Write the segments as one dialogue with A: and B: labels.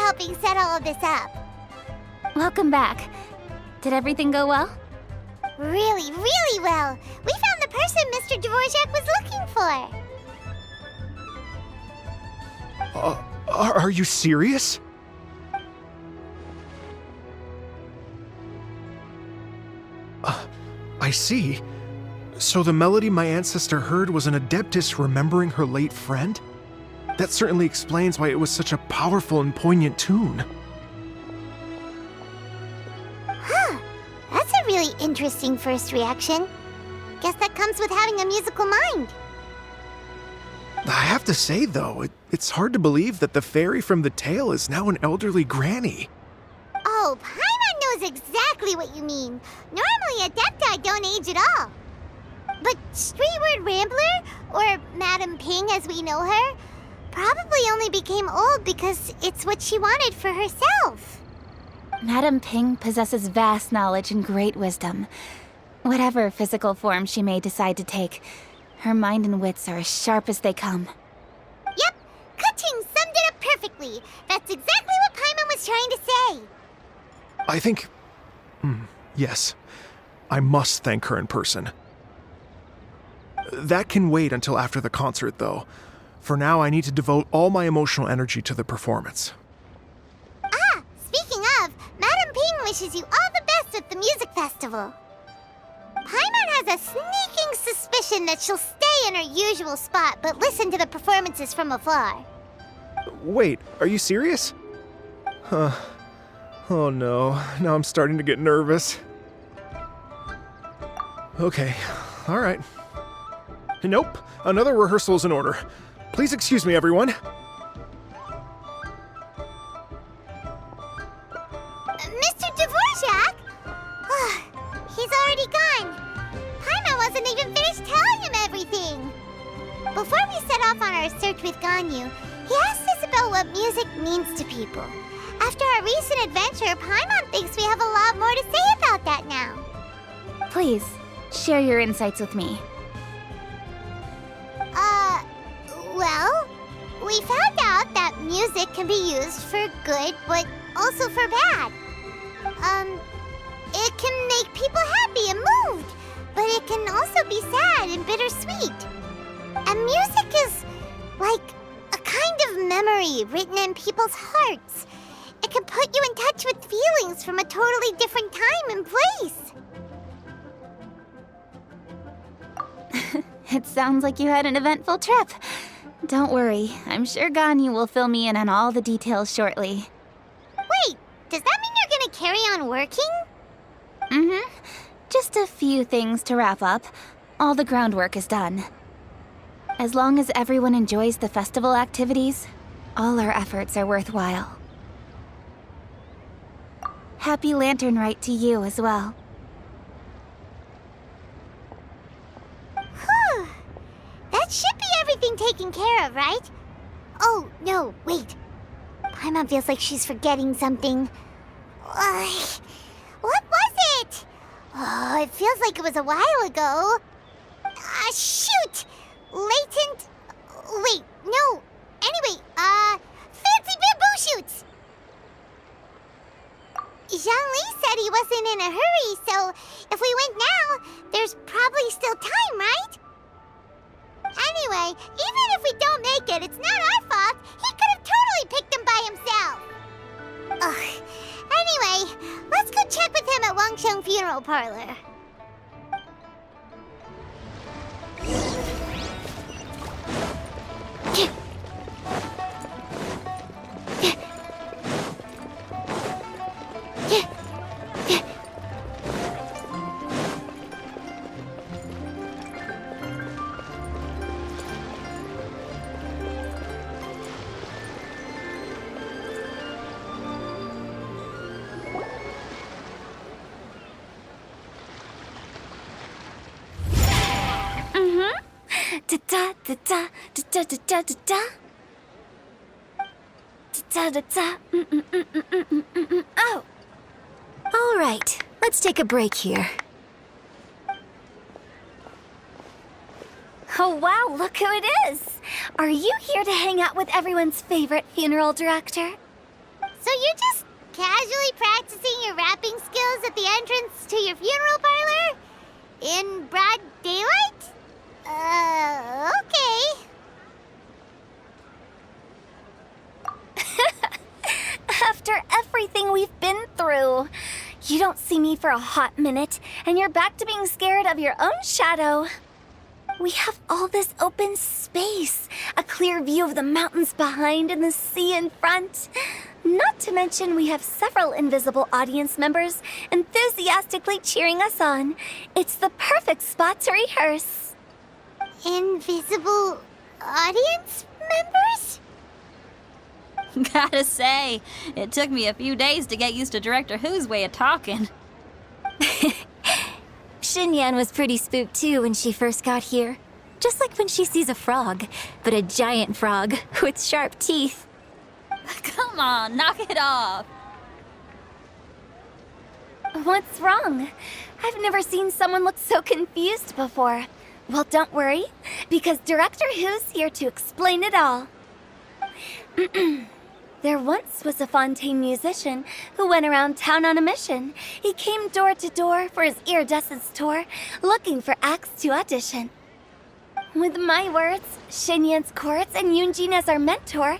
A: helping set all of this up.
B: Welcome back. Did everything go well?
A: Really, really well. We found the person Mr. Dvorak was looking for.
C: Are you serious? I see. So the melody my ancestor heard was an adeptus remembering her late friend? That certainly explains why it was such a powerful and poignant tune.
A: Huh. That's a really interesting first reaction. Guess that comes with having a musical mind.
C: I have to say, though, it's hard to believe that the fairy from the tale is now an elderly granny.
A: Oh, Paimon knows exactly what you mean. Normally, Adepti don't age at all. But Streetward Rambler, or Madam Ping as we know her, probably only became old because it's what she wanted for herself.
B: Madam Ping possesses vast knowledge and great wisdom. Whatever physical form she may decide to take, her mind and wits are as sharp as they come.
A: Yep, Kuching summed it up perfectly. That's exactly what Paimon was trying to say.
C: I think... yes. I must thank her in person. That can wait until after the concert, though. For now, I need to devote all my emotional energy to the performance.
A: Ah, speaking of, Madam Ping wishes you all the best at the music festival. Paimon has a sneaking suspicion that she'll stay in her usual spot but listen to the performances from afar.
C: Wait, are you serious? Huh. Oh no, now I'm starting to get nervous. Okay, alright. Nope, another rehearsal is in order. Please excuse me, everyone.
A: Mr. Dvorak? He's already gone. Paimon wasn't even finished telling him everything. Before we set off on our search with Ganyu, he asked us about what music means to people. After our recent adventure, Paimon thinks we have a lot more to say about that now.
B: Please, share your insights with me.
A: Well, we found out that music can be used for good, but also for bad. It can make people happy and moved, but it can also be sad and bittersweet. And music is like a kind of memory written in people's hearts. It can put you in touch with feelings from a totally different time and place.
B: It sounds like you had an eventful trip. Don't worry, I'm sure Ganyu will fill me in on all the details shortly.
A: Wait, does that mean you're gonna carry on working?
B: Just a few things to wrap up. All the groundwork is done. As long as everyone enjoys the festival activities, all our efforts are worthwhile. Happy Lantern Rite to you as well.
A: Whew. That should be everything taken care of, right? Oh, no, wait. Paimon feels like she's forgetting something. What was it? Oh, it feels like it was a while ago. Shoot! Latent... Wait, no. Anyway, fancy bamboo shoots! Zhang-Li said he wasn't in a hurry, so if we went now, there's probably still time, right? Anyway, even if we don't make it, it's not our fault. He could have totally picked them by himself. Ugh. Anyway, let's go check with him at Wangsheng Funeral Parlor.
D: Oh! All right, let's take a break here. Oh wow, look who it is! Are you here to hang out with everyone's favorite funeral director?
A: you're just casually practicing your rapping skills at the entrance to your funeral parlor? In broad daylight? Okay.
D: After everything we've been through, you don't see me for a hot minute, and you're back to being scared of your own shadow. We have all this open space, a clear view of the mountains behind and the sea in front. Not to mention we have several invisible audience members enthusiastically cheering us on. It's the perfect spot to rehearse.
A: Invisible audience members?
E: Gotta say, it took me a few days to get used to Director Who's way of talking.
D: Xinyan was pretty spooked too when she first got here. Just like when she sees a frog, but a giant frog with sharp teeth.
E: Come on, knock it off.
D: What's wrong? I've never seen someone look so confused before. Well, don't worry, because Director Who's here to explain it all. There once was a Fontaine musician who went around town on a mission. He came door to door for his iridescence tour, looking for acts to audition. With my words, Xinyan's chords, and Yunjin as our mentor,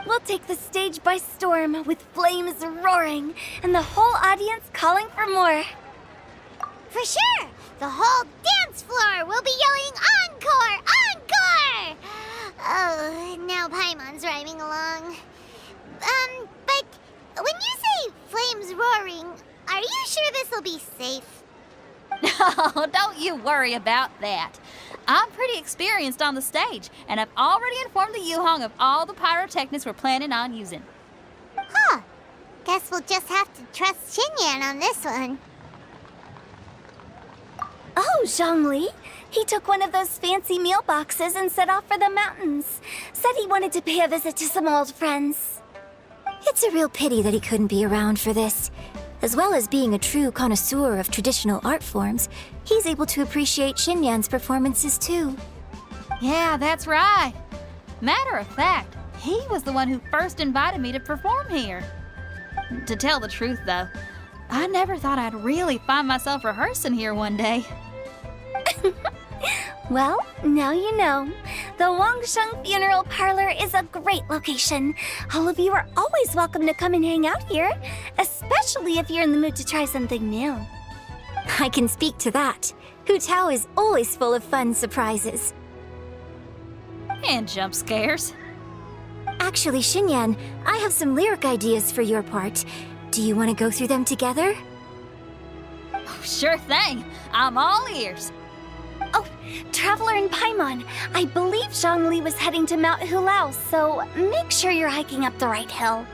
D: we'll take the stage by storm with flames roaring and the whole audience calling for more.
A: For sure! The whole dance floor will be yelling encore! Encore! Oh, now Paimon's rhyming along. But when you say flames roaring, are you sure this'll be safe?
E: No, don't you worry about that. I'm pretty experienced on the stage, and I've already informed the Yuhong of all the pyrotechnics we're planning on using.
A: Huh. Guess we'll just have to trust Xinyan on this one.
D: Oh, Zhongli. He took one of those fancy meal boxes and set off for the mountains. Said he wanted to pay a visit to some old friends. It's a real pity that he couldn't be around for this. As well as being a true connoisseur of traditional art forms, he's able to appreciate Xinyan's performances too.
E: Yeah, that's right. Matter of fact, he was the one who first invited me to perform here. To tell the truth, though, I never thought I'd really find myself rehearsing here one day.
D: Well, now you know. The Wangsheng Funeral Parlor is a great location. All of you are always welcome to come and hang out here, especially if you're in the mood to try something new. I can speak to that. Hu Tao is always full of fun surprises.
E: And jump scares.
D: Actually, Xinyan, I have some lyric ideas for your part. Do you want to go through them together?
E: Oh, sure thing. I'm all ears.
D: Oh, Traveler and Paimon, I believe Zhongli was heading to Mount Hulao, so make sure you're hiking up the right hill.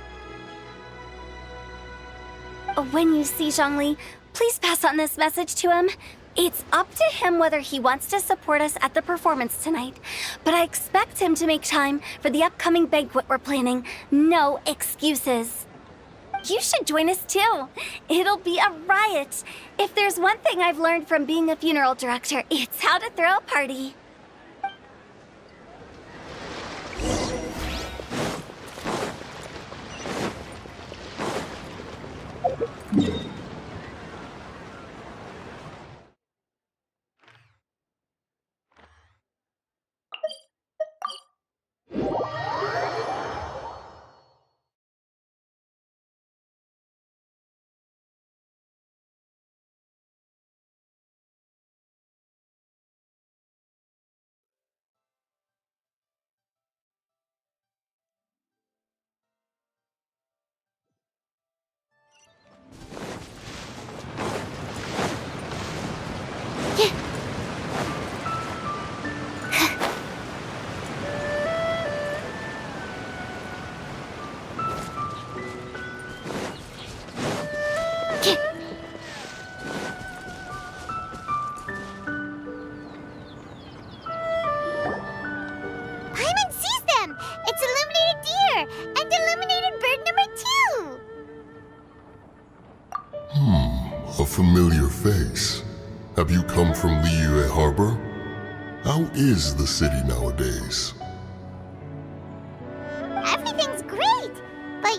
D: When you see Zhongli, please pass on this message to him. It's up to him whether he wants to support us at the performance tonight, but I expect him to make time for the upcoming banquet we're planning. No excuses. You should join us too. It'll be a riot. If there's one thing I've learned from being a funeral director, it's how to throw a party.
A: Paimon sees them! It's illuminated deer and illuminated bird number 2!
F: A familiar face. Have you come from Liyue Harbor? How is the city nowadays?
A: Everything's great! But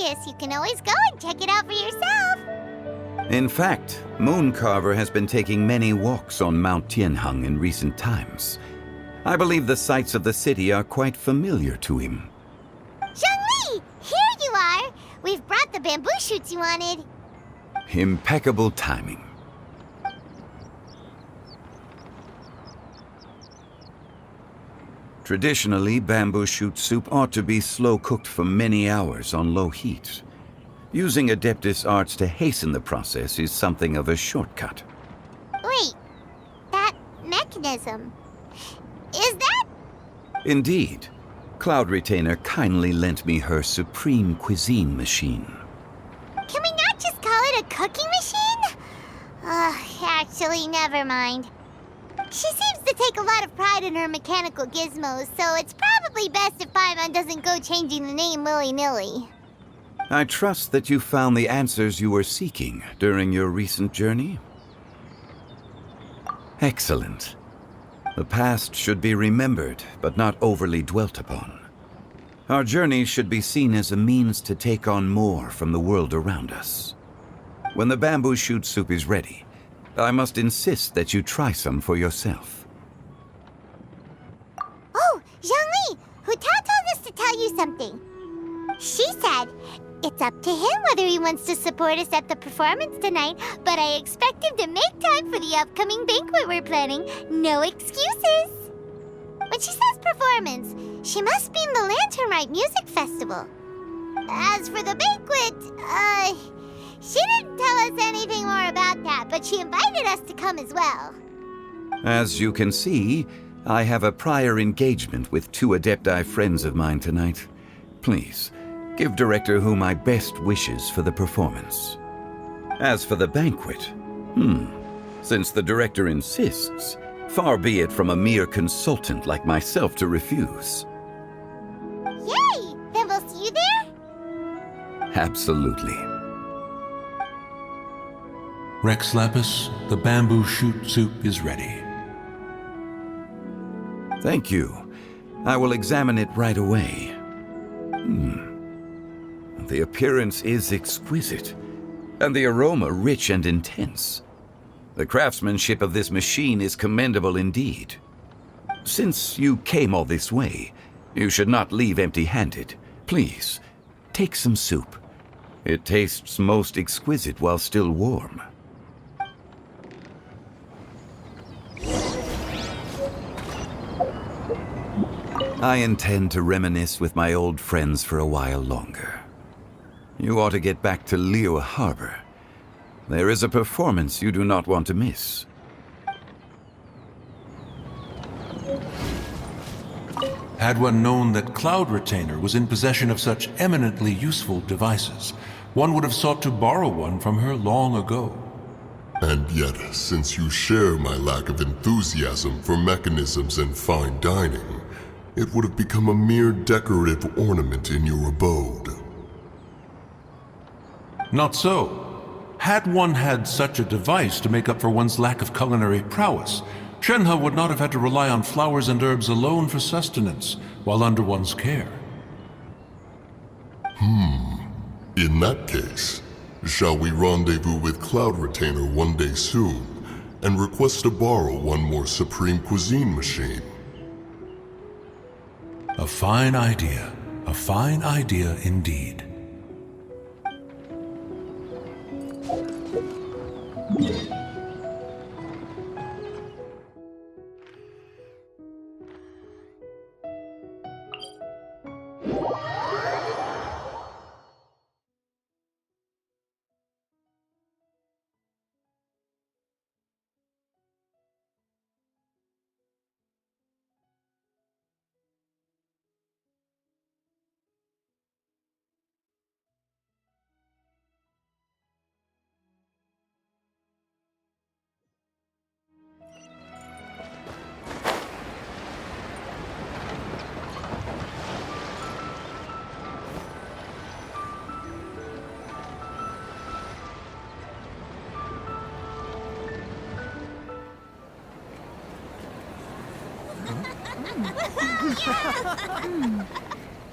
A: curious, you can always go and check it out for yourself.
G: In fact, Mooncarver has been taking many walks on Mount Tianheng in recent times. I believe the sights of the city are quite familiar to him.
A: Zhongli, here you are. We've brought the bamboo shoots you wanted.
G: Impeccable timing. Traditionally, bamboo shoot soup ought to be slow-cooked for many hours on low heat. Using Adeptus arts to hasten the process is something of a shortcut.
A: Wait, that mechanism, is that?
G: Indeed. Cloud Retainer kindly lent me her supreme cuisine machine.
A: Can we not just call it a cooking machine? Actually, never mind. She seems to take a lot of pride in her mechanical gizmos, so it's probably best if Paimon doesn't go changing the name willy-nilly.
G: I trust that you found the answers you were seeking during your recent journey. Excellent. The past should be remembered, but not overly dwelt upon. Our journey should be seen as a means to take on more from the world around us. When the bamboo shoot soup is ready, I must insist that you try some for yourself.
A: Oh, Zhongli, Hutao told us to tell you something. She said, it's up to him whether he wants to support us at the performance tonight, but I expect him to make time for the upcoming banquet we're planning. No excuses. When she says performance, she must mean the Lantern Rite Music Festival. As for the banquet, she didn't tell us anything more about that, but she invited us to come as well.
G: As you can see, I have a prior engagement with 2 Adepti friends of mine tonight. Please, give Director Hu my best wishes for the performance. As for the banquet, since the Director insists, far be it from a mere consultant like myself to refuse.
A: Yay! Then we'll see you there?
G: Absolutely.
H: Rex Lapis, the bamboo shoot soup is ready.
G: Thank you. I will examine it right away. The appearance is exquisite, and the aroma rich and intense. The craftsmanship of this machine is commendable indeed. Since you came all this way, you should not leave empty-handed. Please, take some soup. It tastes most exquisite while still warm. I intend to reminisce with my old friends for a while longer. You ought to get back to Liyue Harbor. There is a performance you do not want to miss.
H: Had one known that Cloud Retainer was in possession of such eminently useful devices, one would have sought to borrow one from her long ago.
F: And yet, since you share my lack of enthusiasm for mechanisms and fine dining, it would have become a mere decorative ornament in your abode.
H: Not so. Had one had such a device to make up for one's lack of culinary prowess, Shenhe would not have had to rely on flowers and herbs alone for sustenance while under one's care.
F: In that case, shall we rendezvous with Cloud Retainer one day soon and request to borrow one more Supreme Cuisine machine?
H: A fine idea. A fine idea indeed.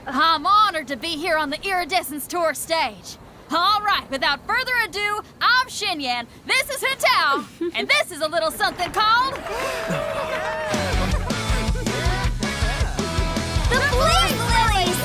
E: I'm honored to be here on the Iridescence Tour stage. All right, without further ado, I'm Xinyan, this is Hintao, and this is a little something called...
D: The Blaze Lilies!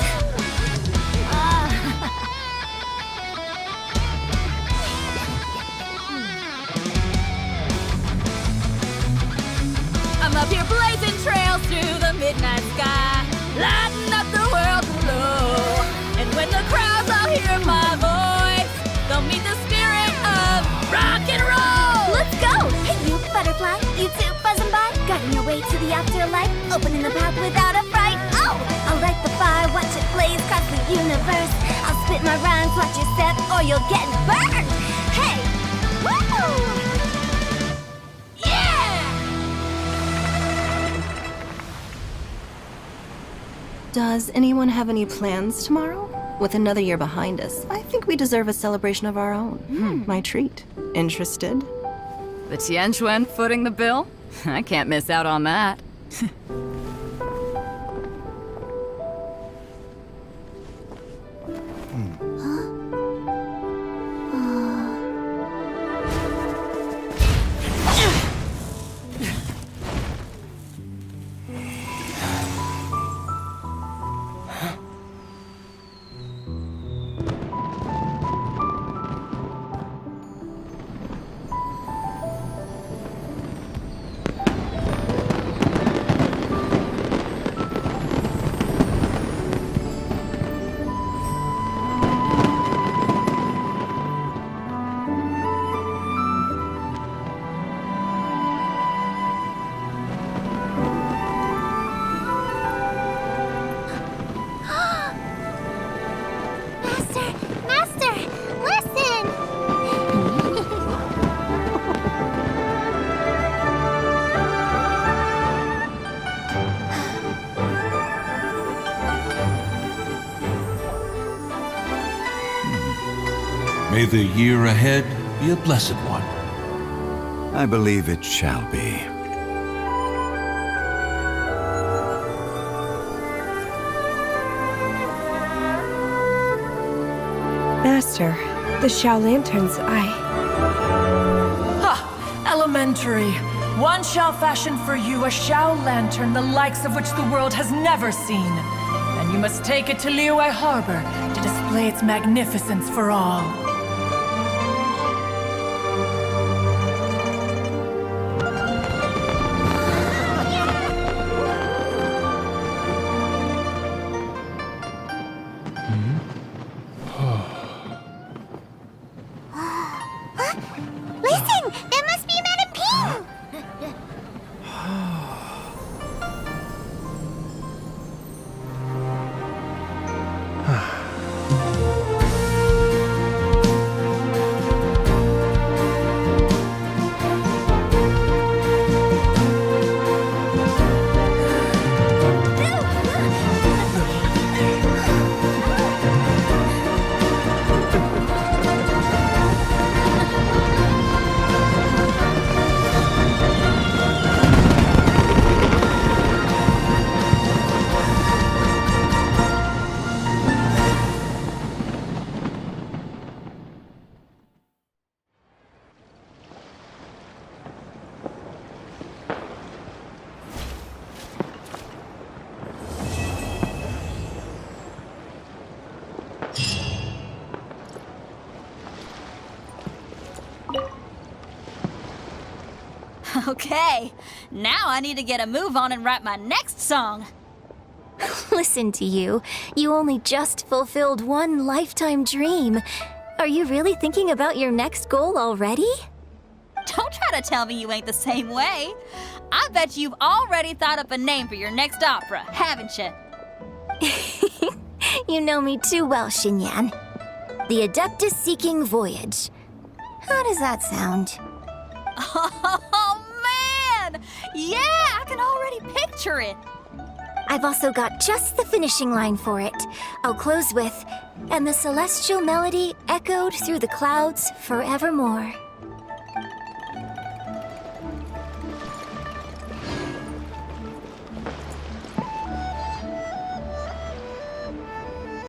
E: I'm up here blazing trails through the midnight sky, lighting up the world below. And when the crowds all hear my voice, they'll meet the spirit of rock and roll!
D: Let's go! Hey, you butterfly, you two buzzing by, guiding your way to the afterlife, opening the path without a fright. Oh! I'll light the fire, watch it blaze across the universe. I'll spit my rhymes, watch you step, or you'll get burned! Hey! Woo!
I: Does anyone have any plans tomorrow? With another year behind us, I think we deserve a celebration of our own. My treat. Interested?
J: The Tianquan footing the bill? I can't miss out on that.
A: Master, listen!
H: May the year ahead be a blessed one.
G: I believe it shall be.
K: Master, the Xiao Lanterns,
L: Elementary. One shall fashion for you a Xiao Lantern the likes of which the world has never seen. And you must take it to Liyue Harbor to display its magnificence for all.
A: Listen! That must be Madame Ping!
E: Okay, now I need to get a move on and write my next song.
D: Listen to you. You only just fulfilled one lifetime dream. Are you really thinking about your next goal already?
E: Don't try to tell me you ain't the same way. I bet you've already thought up a name for your next opera, haven't you?
D: You know me too well, Xinyan. The Adeptus-Seeking Voyage. How does that sound?
E: Oh, man! Yeah, I can already picture it.
D: I've also got just the finishing line for it. I'll close with, "And the celestial melody echoed through the clouds forevermore."